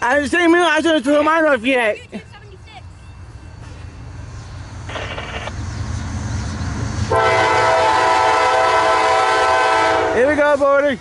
I was saying, I should have threw mine off yet. Q276. Here we go, buddy.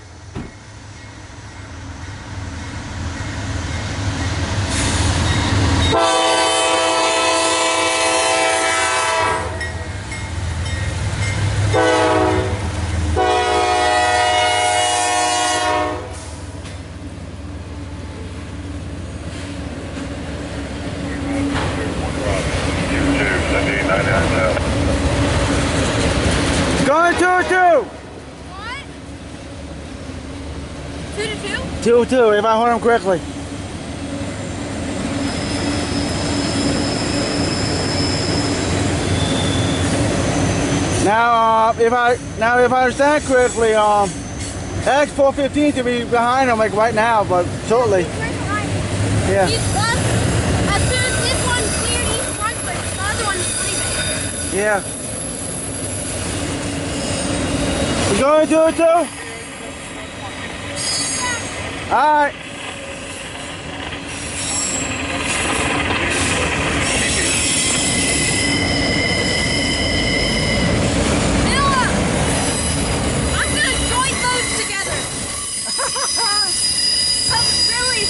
Going 2-2. What? 2-2? 2-2, if I hold him correctly. Now, if I understand correctly, X415 to be behind him like right now, but shortly. Yeah. As soon as this one cleared each front switch, the other one's leaving. Yeah. You going 2-2? Alright.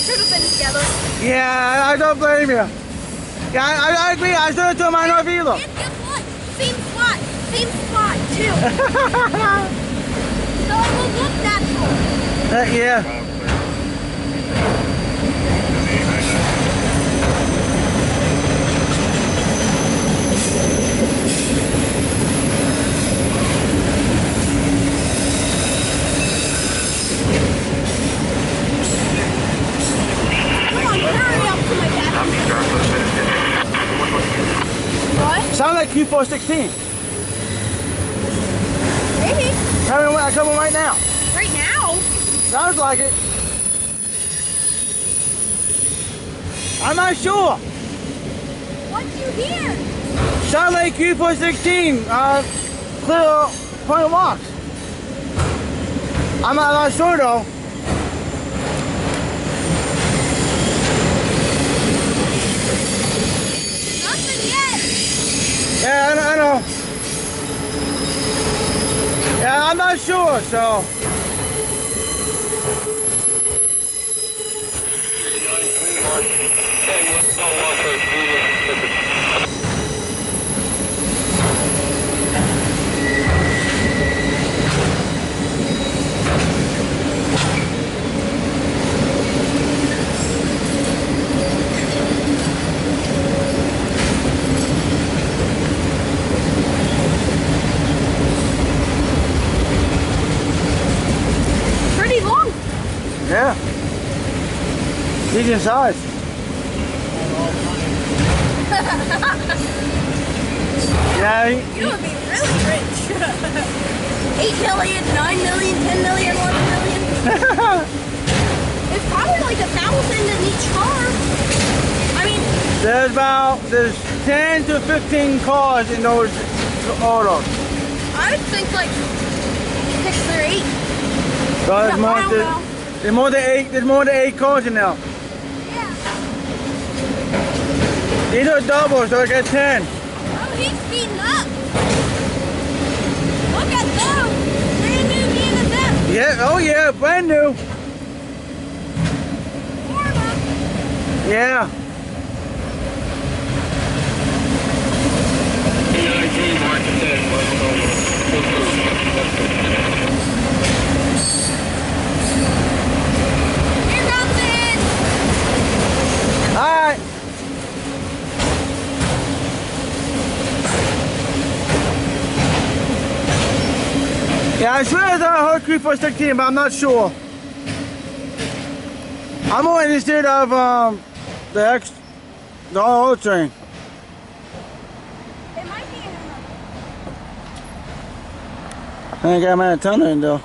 Should have been together. Yeah, I don't blame you. Yeah, I agree. I should have done mine off either. And guess what? Same spot too. So it will look natural. Yeah. What? Sound like Q416. Maybe. Coming right now. Right now? Sounds like it. I'm not sure. What'd you hear? Sound like Q416. Clear point of marks. I'm not sure though. Yeah, I know. Yeah, I'm not sure, so. Yeah. Decent size. Yeah. You would be really rich. 8 million, 9 million, 10 million, 11 million. It's probably like 1,000 in each car. I mean, there's 10 to 15 cars in those autos. I would think like 6 or 8. So there's more than 8 cars in there. Yeah. These are doubles, so I get 10. Oh, he's speeding up. Look at those. Brand new DNSF. Yeah, oh yeah, brand new. Yeah. Alright. Yeah, I swear I heard Q416, but I'm not sure. I'm more interested of the whole train. It might be in I ain't got my antenna in though.